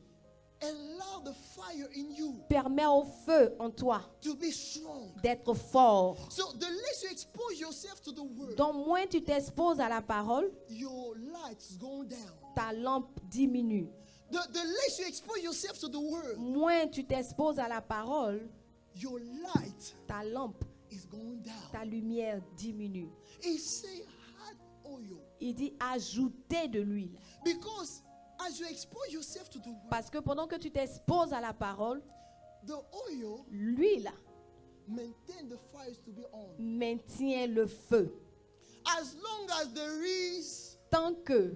allow the fire in you Permets au feu en toi to be strong. d'être fort. So the less you expose yourself to the word, Donc, moins tu t'exposes à la parole, your light's going down. ta lampe diminue. The less you expose yourself to the word, Moins tu t'exposes à la parole, your light ta lampe, is going down. ta lumière diminue. He say add oil. Il dit ajouter de l'huile. Because as you expose yourself to the word, Parce que pendant que tu t'exposes à la parole, the oil l'huile maintain the fires to be on. maintient le feu. As long as there is Tant que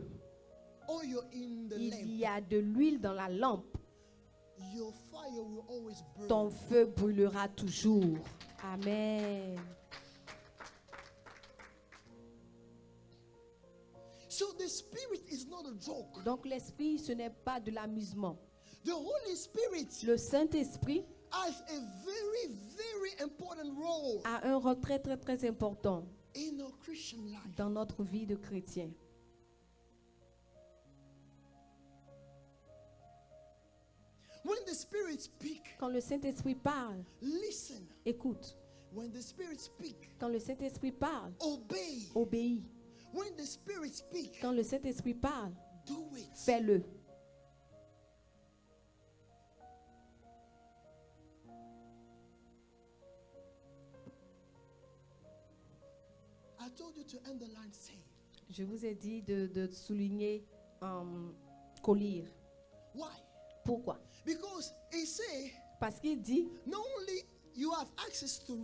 oil in the il lamp, y a de l'huile dans la lampe, your fire will always burn. ton feu brûlera toujours. Amen. So the spirit is not a joke. Donc l'esprit, ce n'est pas de l'amusement. The Holy Spirit Le Saint-Esprit has a very, very important role a un rôle très très très important in our Christian life. dans notre vie de chrétien. When the Spirit speaks, Quand le Saint-Esprit parle, listen. écoute. When the Spirit speaks, Quand le Saint-Esprit parle, obey. obéis. When the Spirit speaks, Quand le Saint-Esprit parle, do it. fais-le. I told you to underline say. Je vous ai dit de souligner collier. Why? Pourquoi? Because he say Parce qu'il dit, not only you have access to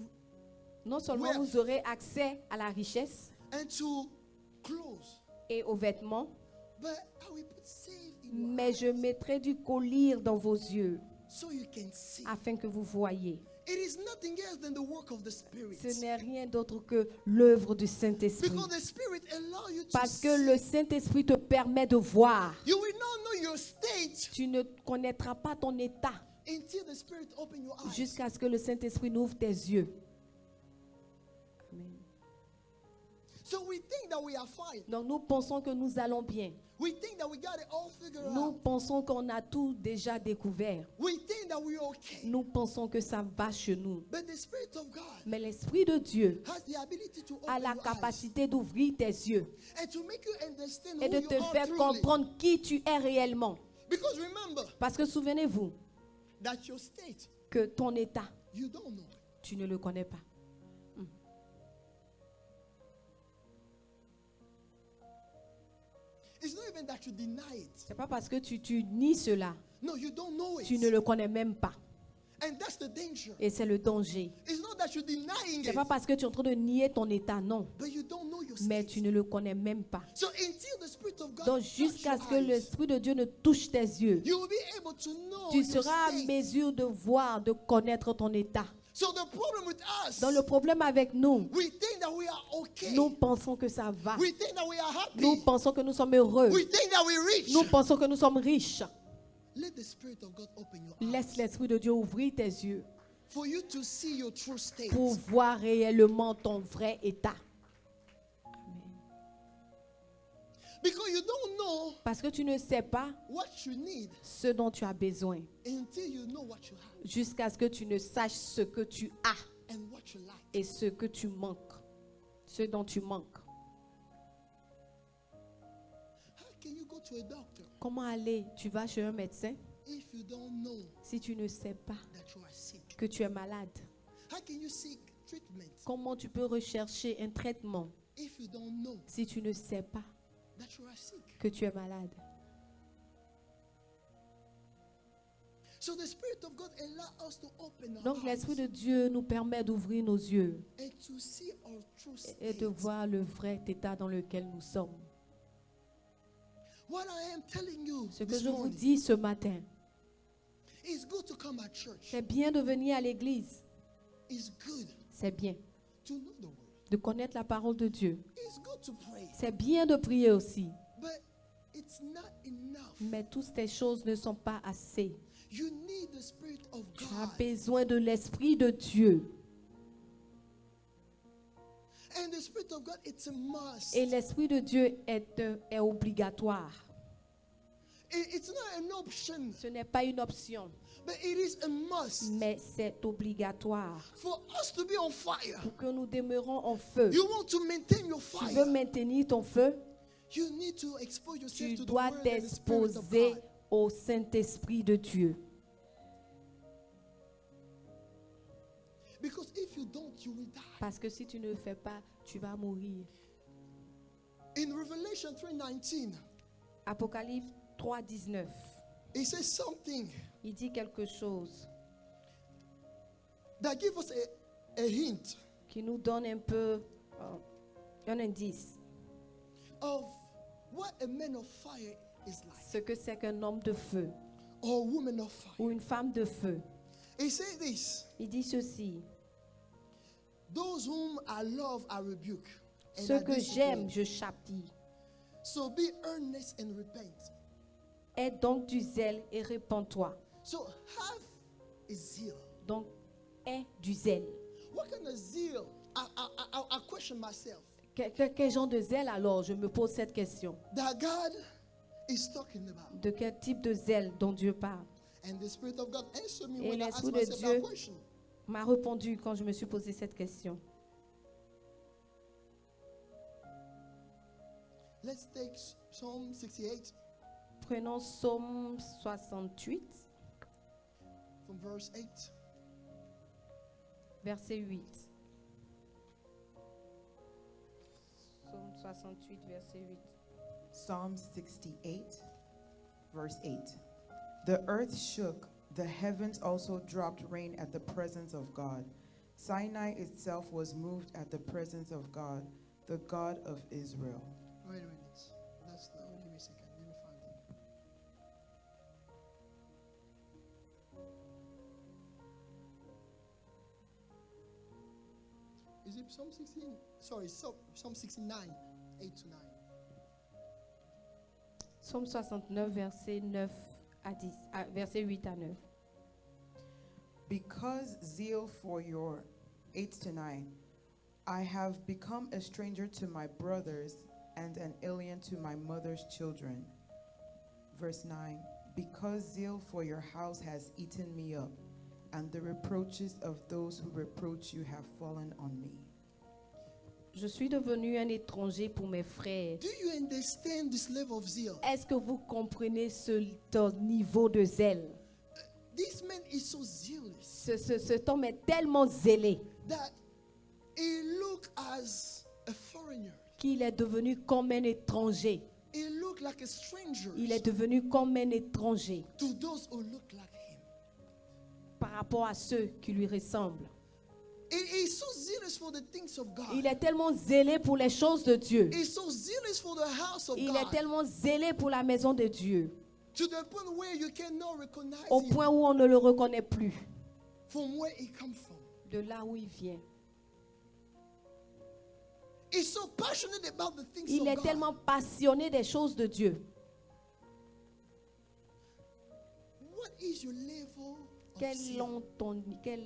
non seulement Wealth. vous aurez accès à la richesse and to clothes, et aux vêtements, but I will put save in your mais je eyes mettrai du collier dans vos yeux so you can see. afin que vous voyiez. It is nothing else than the work of the Spirit. Ce n'est rien d'autre que l'œuvre du Saint-Esprit. Because the Spirit allow you to Parce que see. le Saint-Esprit te permet de voir. You will not know your state Tu ne connaîtras pas ton état until the Spirit open your eyes. jusqu'à ce que le Saint-Esprit n'ouvre tes yeux. Amen. So we think that we are fine. Donc nous pensons que nous allons bien. We think that we got it all figured Nous out. pensons qu'on a tout déjà découvert. We think that we're okay. Nous pensons que ça va chez nous. But the Spirit of God Mais l'Esprit de Dieu has the ability to a open la your eyes capacité d'ouvrir tes yeux and to make you understand et who de you te are faire truly. comprendre qui tu es réellement. Because remember Parce que souvenez-vous that your state, que ton état, you don't know it. tu ne le connais pas. It's not even that you deny it. C'est pas parce que tu nies cela, No, you don't know it. tu ne le connais même pas. And that's the danger. Et c'est le danger. It's not that you're denying C'est it, pas parce que tu es en train de nier ton état, non. but you don't know your Mais state. tu ne le connais même pas. So until the Spirit of God Donc touch jusqu'à your ce que eyes, l'Esprit de Dieu ne touche tes yeux, you will be able to know tu your seras à state. mesure de voir, de connaître ton état. So the problem with us, Donc le problème avec nous, we think that we are okay. nous pensons que ça va. We think that we are happy. Nous pensons que nous sommes heureux. We think that we're rich. Nous pensons que nous sommes riches. Let the Spirit of God open your eyes Laisse l'Esprit de Dieu ouvrir tes yeux for you to see your true state. pour voir réellement ton vrai état. Amen. Because you don't know Parce que tu ne sais pas what you need ce dont tu as besoin until you know what you have jusqu'à ce que tu ne saches ce que tu as and what you lack. et ce que tu manques, ce dont tu manques. How can you go to a doctor Comment aller? Tu vas chez un médecin if you don't know si tu ne sais pas that you are sick? que tu es malade. How can you seek treatment Comment tu peux rechercher un traitement if you don't know si tu ne sais pas that you are sick? que tu es malade? So the Spirit of God allows us to open our Donc l'Esprit eyes de Dieu nous permet d'ouvrir nos yeux and to see our true et de state. voir le vrai état dans lequel nous sommes. What I am telling you Ce que this je vous morning, dis ce matin, it's good to come at church. c'est bien de venir à l'église. It's good C'est bien to know the word. de connaître la parole de Dieu. It's good to pray. C'est bien de prier aussi. But it's not enough. Mais toutes ces choses ne sont pas assez. You need the Spirit of Tu as God. besoin de l'Esprit de Dieu. And the Spirit of God, it's a must. Et l'Esprit de Dieu est obligatoire. It's not an option, Ce n'est pas une option, but it is a must. mais c'est obligatoire. For us to be on fire, Pour que nous demeurons en feu. you want to maintain your Tu veux fire. maintenir ton feu, You need to expose yourself tu to the dois word and the Spirit of t'exposer God. au Saint-Esprit de Dieu. Because if you don't, you will die. Parce que si tu ne le fais pas, tu vas mourir. In Revelation 3:19, Apocalypse 3:19, it says something il dit quelque chose that gives us a hint qui nous donne un peu un indice. of what a man of fire is like, Ce que c'est qu'un homme de feu or a woman of fire. ou une femme de feu. He says this: Il dit ceci. those whom I love, I rebuke. And Ce I que discipline. j'aime, je châtie. So be earnest and repent. Aie donc du zèle et répands-toi. So have a zeal. Donc, aie du zèle. What kind of zeal? I question myself. Quel genre de zèle alors? Je me pose cette question. That God is talking about. De quel type de zèle dont Dieu parle? And the Spirit of God answered me Et when I asked l'Esprit de myself Dieu that question. M'a répondu quand je me suis posé cette question. Let's take Psalm 68 Prenons Psaume 68, from verse 8. verset 8. Psaume 68, verset 8. Psalm 68, verse 8. The earth shook, the heavens also dropped rain at the presence of God. Sinai itself was moved at the presence of God, the God of Israel. Wait a minute. That's the. Give me a second. Let me find it. Is it Psalm 16? Sorry, Psalm 69, 8 to 9. Psaume 69, verset 9 à 10, verset 8 à 9. Because zeal for your 8 to 9, I have become a stranger to my brothers and an alien to my mother's children. Verse 9, because zeal for your house has eaten me up, and the reproaches of those who reproach you have fallen on me. Je suis devenu un étranger pour mes frères. Do you understand this level of zeal? Est-ce que vous comprenez ce niveau de zèle? This man is so zealous Cet homme est tellement zélé that he look as a foreigner. qu'il est devenu comme un étranger. He look like a stranger Il est devenu comme un étranger to those who look like him. par rapport à ceux qui lui ressemblent. He is so zealous for the things of God. Il est tellement zélé pour les choses de Dieu. He's so zealous for the house of Il God. est tellement zélé pour la maison de Dieu. To the point where you cannot recognize Au him point où on ne le reconnaît plus from where he come from. de là où il vient. He's so passionate about the things Il of est God. tellement passionné des choses de Dieu. What is your level of Quel zeal?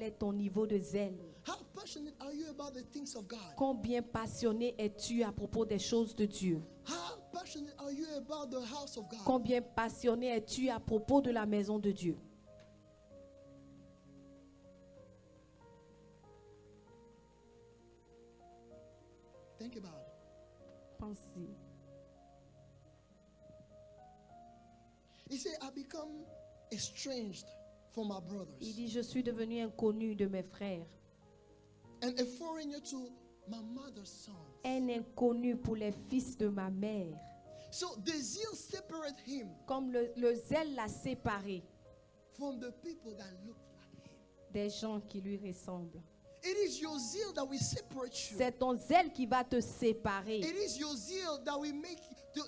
est ton niveau de zèle? How passionate are you about the things of God? Combien passionné es-tu à propos des choses de Dieu? How passionate are you about the house of God? Combien passionné es-tu à propos de la maison de Dieu? Think about it. Pensez. He said, I become estranged from my Il brothers dit, je suis devenu inconnu de mes frères, and a foreigner to my mother's sons. un inconnu pour les fils de ma mère. So the zeal separate him Comme le zèle l'a séparé from the people that look like him. des gens qui lui ressemblent. It is your zeal that will separate you. C'est ton zèle qui va te séparer. It is your zeal that will make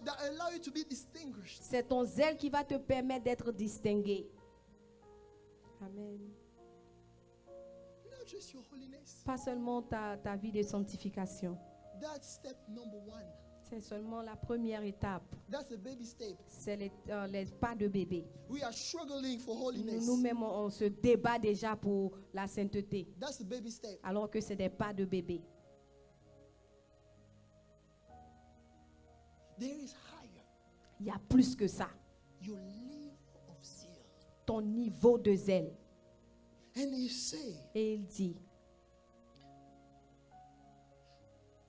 that allow you to be distinguished. C'est ton zèle qui va te permettre d'être distingué. Amen. Not just your holiness. Pas seulement ta vie de sanctification. That's step number 1. C'est seulement la première étape. That's the baby step. C'est les pas de bébé. We are struggling for holiness. Nous-mêmes, on se débat déjà pour la sainteté, That's the baby step. alors que c'est des pas de bébé. There is higher. Il y a plus que ça. your level of zeal. ton niveau de zèle. And he say, Et il dit,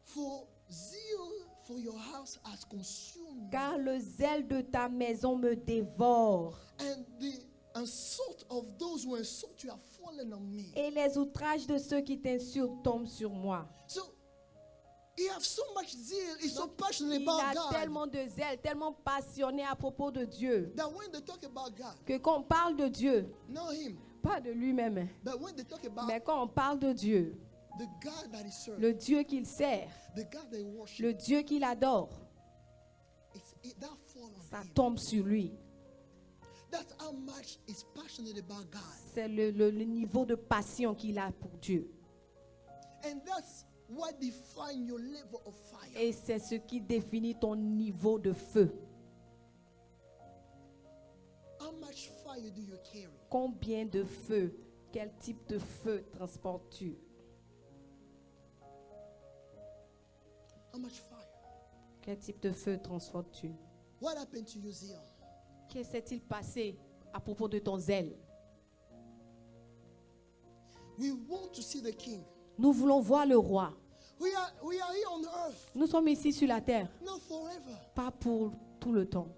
for zeal for your house has consumed me, car le zèle de ta maison me dévore, and the insult of those who insult you have fallen on me. et les outrages de ceux qui t'insultent tombent sur moi. So he have so much zeal, he's so Donc, passionate il about a God, tellement de zèle, tellement passionné à propos de Dieu, that when they talk about God, que quand on parle de Dieu, not him, pas de lui-même, but when they talk about mais quand on parle de Dieu, the God that he serves, le Dieu qu'il sert, the God they worship, le Dieu qu'il adore, that fall on ça him. tombe sur lui. That's how much he's passionate about God. C'est le niveau de passion qu'il a pour Dieu. And that's what defines your level of fire. Et c'est ce qui définit ton niveau de feu. How much fire do you carry? Combien de feu, quel type de feu transportes-tu? How much fire? Quel type de feu transportes-tu? What happened to your zeal? Que s'est-il passé à propos de ton zèle? We want to see the king. Nous voulons voir le roi. We are here on earth, Nous sommes ici sur la terre, not forever. pas pour tout le temps.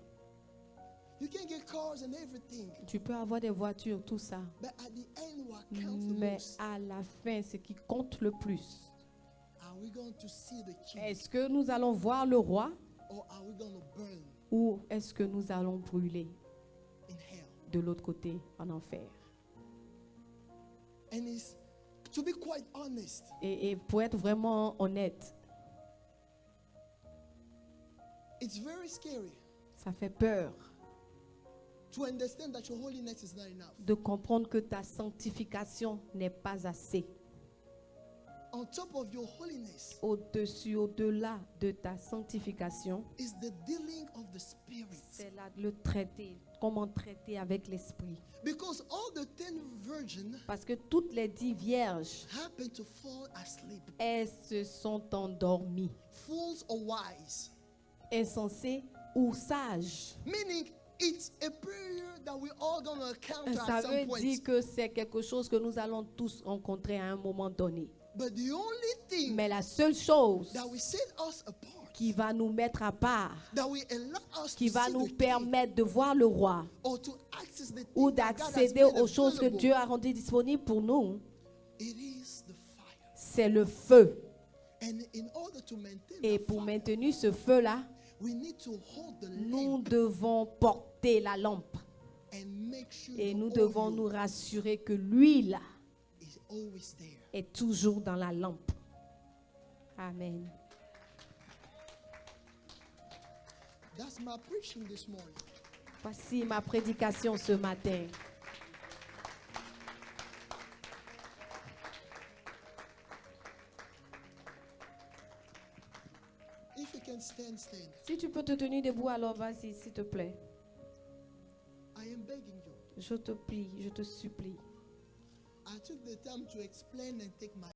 You can get cars and everything, Tu peux avoir des voitures, tout ça. but at the end, what counts the Mais most? à la fin, ce qui compte le plus, Are we going to see the king, est-ce que nous allons voir le roi or are we going to burn ou est-ce que nous allons brûler in hell? de l'autre côté en enfer? And it's to be quite honest. Et pour être vraiment honnête, It's very scary ça fait peur to understand that your holiness is not enough. de comprendre que ta sanctification n'est pas assez. On top of your holiness Au-dessus, au-delà de ta sanctification, is the dealing of the Spirit. c'est là le traiter, comment traiter avec l'esprit. Because all the 10 virgins Parce que toutes les 10 vierges, happen to fall asleep. elles se sont endormies, Fools or wise. insensées ou sages. Meaning it's a period that we're all going to encounter Ça at some veut point. dire que c'est quelque chose que nous allons tous rencontrer à un moment donné. But the only thing Mais la seule chose that will set us apart, qui va nous mettre à part, that will allow us qui to va see nous the king, permettre de voir le roi or to access the ou thing that God has d'accéder made aux choses que available, Dieu a rendues disponibles pour nous, it is the fire. c'est le feu. And in order to maintain Et the pour fire, maintenir ce feu-là, we need to hold the nous lamp devons porter la lampe. and make sure Et the nous oil devons nous rassurer que l'huile is always there. est toujours dans la lampe. Amen. That's my preaching this morning. Voici ma prédication ce matin. If you can stand, stand. Si tu peux te tenir debout, alors vas-y, s'il te plaît. I am begging you. Je te prie, je te supplie. I took the time to explain and take my